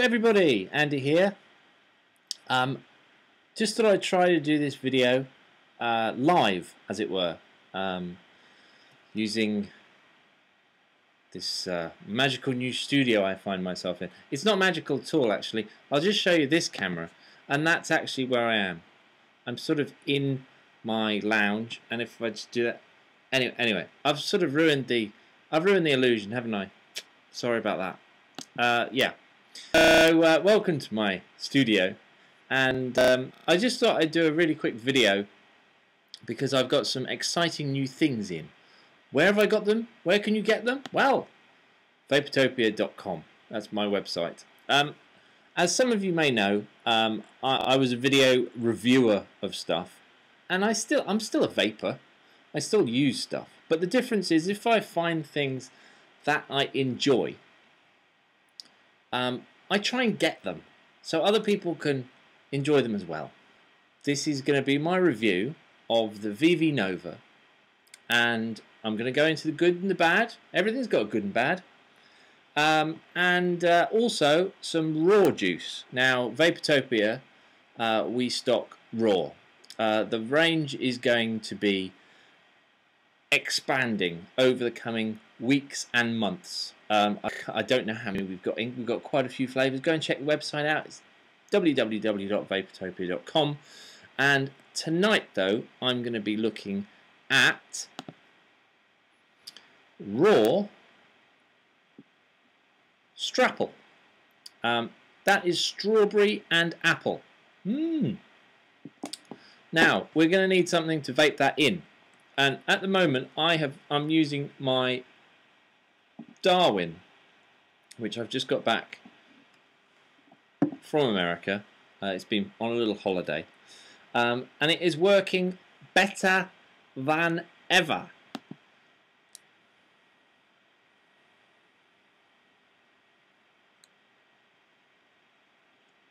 everybody, Andy here. Just thought I'd try to do this video live, as it were, using this magical new studio I find myself in. It's not magical at all, actually. I'll just show you this camera, and that's actually where I am. I'm sort of in my lounge, and if I just do that, anyway, I've sort of ruined the illusion, haven't I? Sorry about that. Yeah. So welcome to my studio, and I just thought I'd do a really quick video because I've got some exciting new things in. Where have I got them? Where can you get them? Well, vaportopia.com. That's my website. As some of you may know, I was a video reviewer of stuff, and I'm still a vapor. I still use stuff, but the difference is if I find things that I enjoy, I try and get them so other people can enjoy them as well. This is going to be my review of the Vivi Nova, and I'm going to go into the good and the bad. Everything's got good and bad. And also some raw juice. Now, Vaportopia, we stock raw. The range is going to be expanding over the coming weeks and months. I don't know how many we've got in. We've got quite a few flavours. Go and check the website out. It's www.vaportopia.com. And tonight, though, I'm going to be looking at raw Strapple. That is strawberry and apple. Now, we're going to need something to vape that in. And at the moment, I'm using my Darwin, which I've just got back from America. It's been on a little holiday, and it is working better than ever.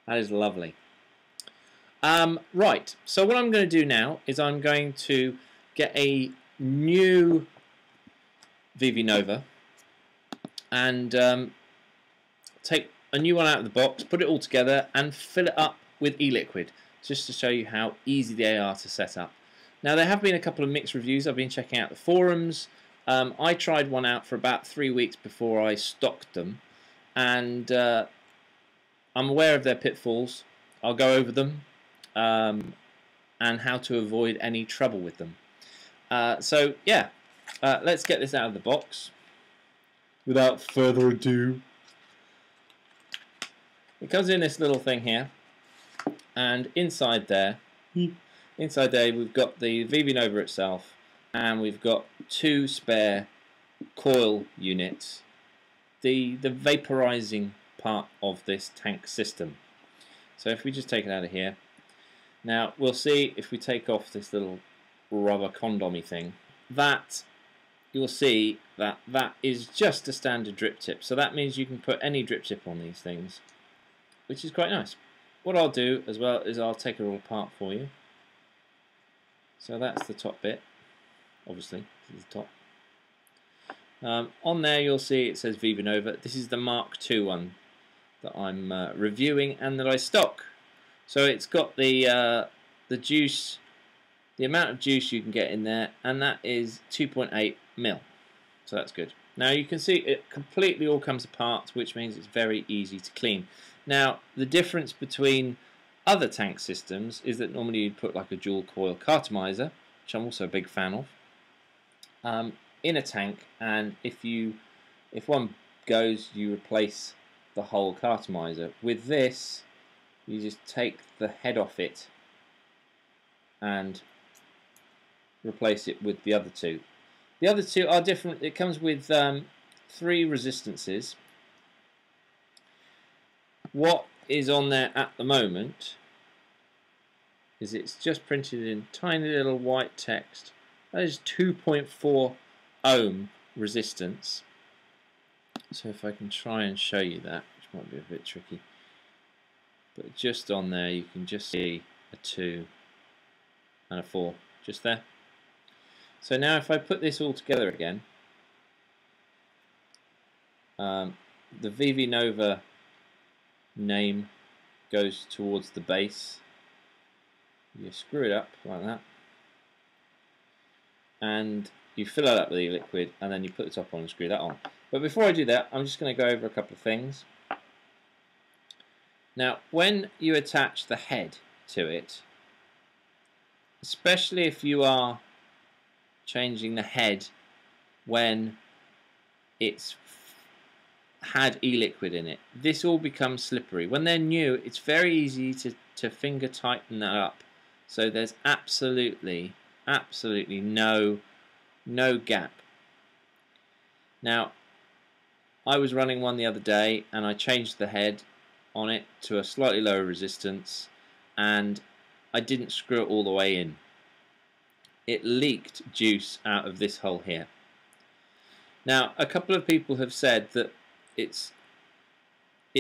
That is lovely. Right, so what I'm going to do now is I'm going to get a new Vivi Nova and take a new one out of the box, put it all together and fill it up with e-liquid, just to show you how easy they are to set up. Now, there have been a couple of mixed reviews. I've been checking out the forums. I tried one out for about 3 weeks before I stocked them, and I'm aware of their pitfalls. I'll go over them and how to avoid any trouble with them. So yeah, let's get this out of the box. Without further ado, it comes in this little thing here, and inside there we've got the Vivi Nova itself, and we've got 2 spare coil units, the vaporizing part of this tank system. So if we just take it out of here, now we'll see if we take off this little rubber condomy thing, that you'll see that that is just a standard drip tip. So that means you can put any drip tip on these things, which is quite nice. What I'll do as well is I'll take it all apart for you. So that's the top bit, obviously, this is the top. On there you'll see it says Vivi Nova. This is the Mark II one that I'm reviewing and that I stock. So it's got the juice, the amount of juice you can get in there, and that is 2.8 mil. So that's good. Now you can see it completely all comes apart, which means it's very easy to clean. Now, the difference between other tank systems is that normally you'd put like a dual coil cartomizer, which I'm also a big fan of, in a tank, and if one goes, you replace the whole cartomizer. With this, you just take the head off it and replace it with the other 2. The other 2 are different. It comes with 3 resistances. What is on there at the moment is it's just printed in tiny little white text. That is 2.4 ohm resistance. So if I can try and show you that, which might be a bit tricky, but just on there you can just see a 2 and a 4 just there. So now if I put this all together again, the Vivi Nova name goes towards the base. You screw it up like that, and you fill it up with the liquid, and then you put the top on and screw that on. But before I do that, I'm just going to go over a couple of things. Now, when you attach the head to it, especially if you are changing the head when it's had e-liquid in it, this all becomes slippery. When they're new, it's very easy to finger tighten that up. So there's absolutely no gap. Now, I was running one the other day and I changed the head on it to a slightly lower resistance, and I didn't screw it all the way in. It leaked juice out of this hole here. Now, a couple of people have said that it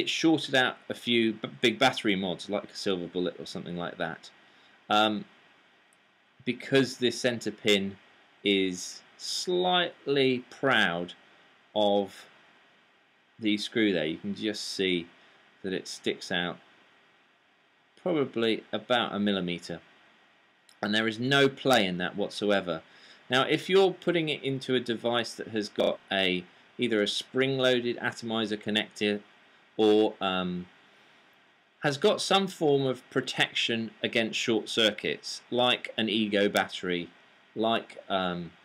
shorted out a few big battery mods like a Silver Bullet or something like that, because this center pin is slightly proud of the screw there. You can just see that it sticks out probably about 1 millimeter, and there is no play in that whatsoever. Now, if you're putting it into a device that has got either a spring-loaded atomizer connector or has got some form of protection against short circuits, like an Ego battery, like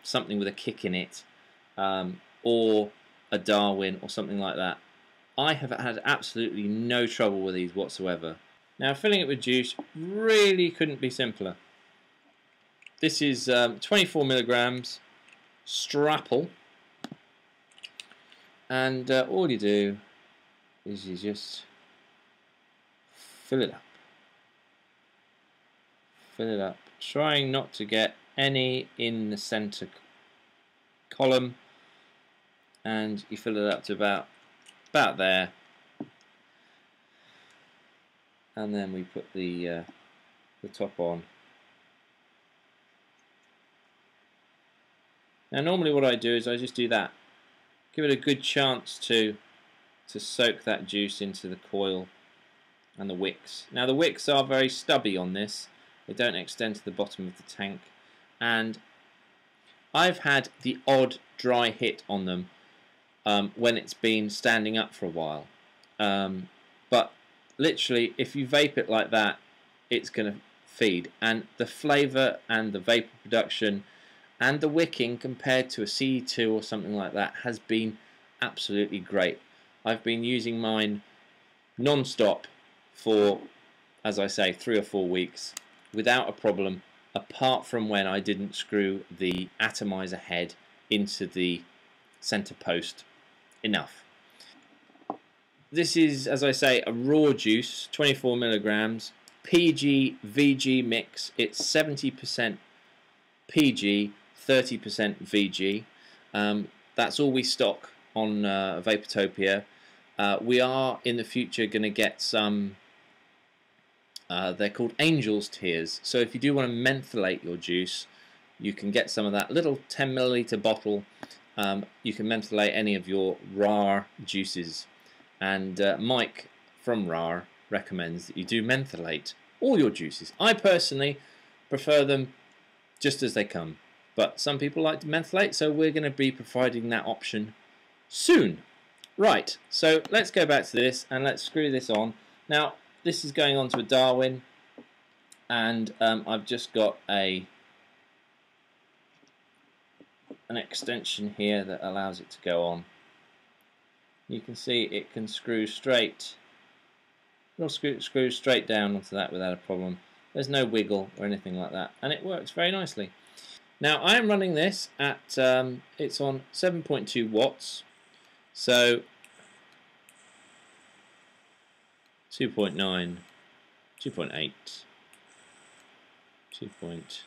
something with a kick in it, or a Darwin or something like that, I have had absolutely no trouble with these whatsoever. Now, filling it with juice really couldn't be simpler. This is 24 milligrams Strapple, and all you do is you just fill it up. Fill it up, trying not to get any in the center column, and you fill it up to about there, and then we put the top on. Now, normally what I do is I just do that, give it a good chance to soak that juice into the coil and the wicks. Now, the wicks are very stubby on this. They don't extend to the bottom of the tank, and I've had the odd dry hit on them when it's been standing up for a while. But literally, if you vape it like that, it's going to feed, and the flavour and the vapour production and the wicking compared to a CE2 or something like that has been absolutely great. I've been using mine non-stop for, as I say, 3 or 4 weeks without a problem, apart from when I didn't screw the atomizer head into the center post enough. This is, as I say, a raw juice, 24 milligrams, PG VG mix. It's 70% PG, 30% VG. That's all we stock on Vaportopia. We are in the future going to get some, they're called Angel's Tears. So if you do want to mentholate your juice, you can get some of that little 10 milliliter bottle. You can mentholate any of your RAR juices. And Mike from RAR recommends that you do mentholate all your juices. I personally prefer them just as they come, but some people like to mentholate, so we're going to be providing that option soon. Right, so let's go back to this and let's screw this on. Now, this is going on to a Darwin, and I've just got an extension here that allows it to go on. You can see it can screw straight. It'll screw straight down onto that without a problem. There's no wiggle or anything like that, and it works very nicely. Now, I am running this at it's on 7.2 watts, so 2.9, 2.8, 2.8.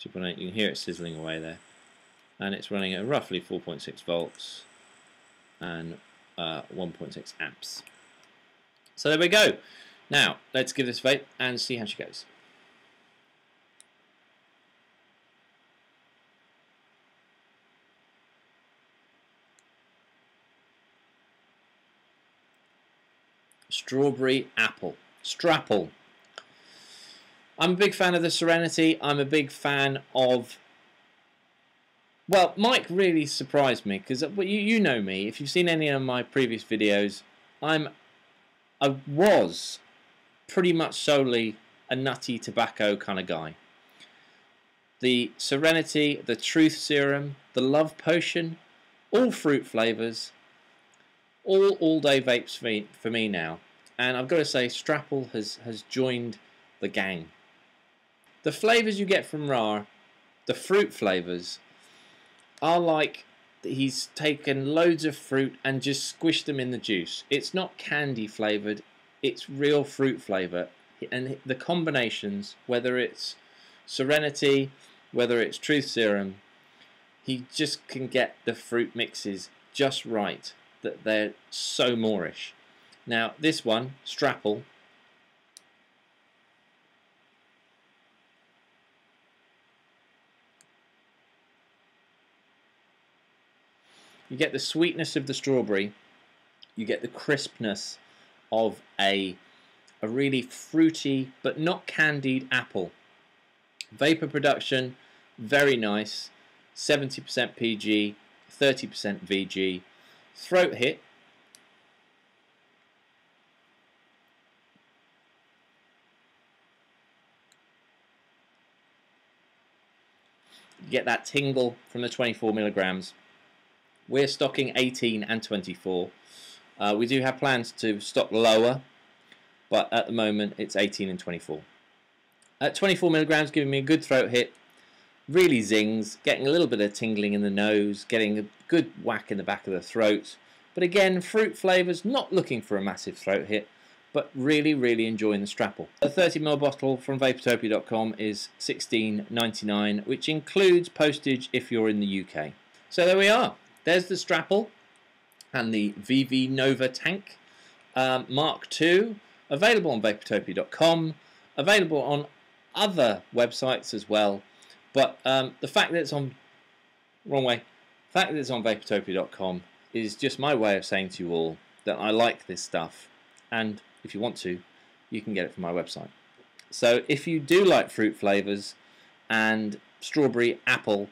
You can hear it sizzling away there, and it's running at roughly 4.6 volts and 1.6 amps. So there we go. Now let's give this a vape and see how she goes. strawberry apple. Strapple. I'm a big fan of the Serenity. I'm a big fan of... Well, Mike really surprised me because you know me. If you've seen any of my previous videos, I was pretty much solely a nutty tobacco kind of guy. The Serenity, the Truth Serum, the Love Potion, all fruit flavours, all day vapes for me now. And I've got to say, Strapple has joined the gang. The flavours you get from Ra, the fruit flavours, are like he's taken loads of fruit and just squished them in the juice. It's not candy flavoured, it's real fruit flavour. And the combinations, whether it's Serenity, whether it's Truth Serum, he just can get the fruit mixes just right, that they're so Moorish. Now this one, Strapple, you get the sweetness of the strawberry, you get the crispness of a really fruity but not candied apple. Vapor production, very nice, 70% PG, 30% VG. Throat hit, you get that tingle from the 24 milligrams. We're stocking 18 and 24. We do have plans to stock lower, but at the moment it's 18 and 24. At 24 milligrams, giving me a good throat hit, really zings, getting a little bit of tingling in the nose, getting a good whack in the back of the throat. But again, fruit flavours, not looking for a massive throat hit, but really enjoying the Strapple. A 30ml bottle from Vaportopia.com is $16.99, which includes postage if you're in the UK. So there we are. There's the Strapple and the Vivi Nova tank Mark II, available on Vaportopia.com, available on other websites as well. But the fact that it's on the fact that it's on Vaportopia.com is just my way of saying to you all that I like this stuff, and if you want to, you can get it from my website. So if you do like fruit flavours and strawberry apple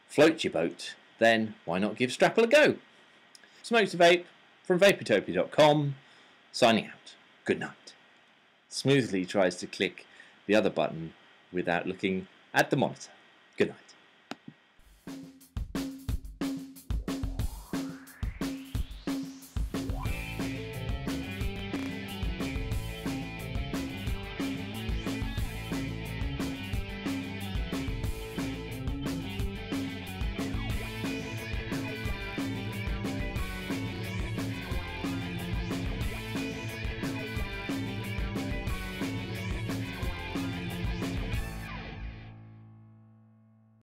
float your boat, then why not give Strapple a go? Smoke to Vape from Vaportopia.com, signing out. Good night. Smoothly tries to click the other button without looking at the monitor.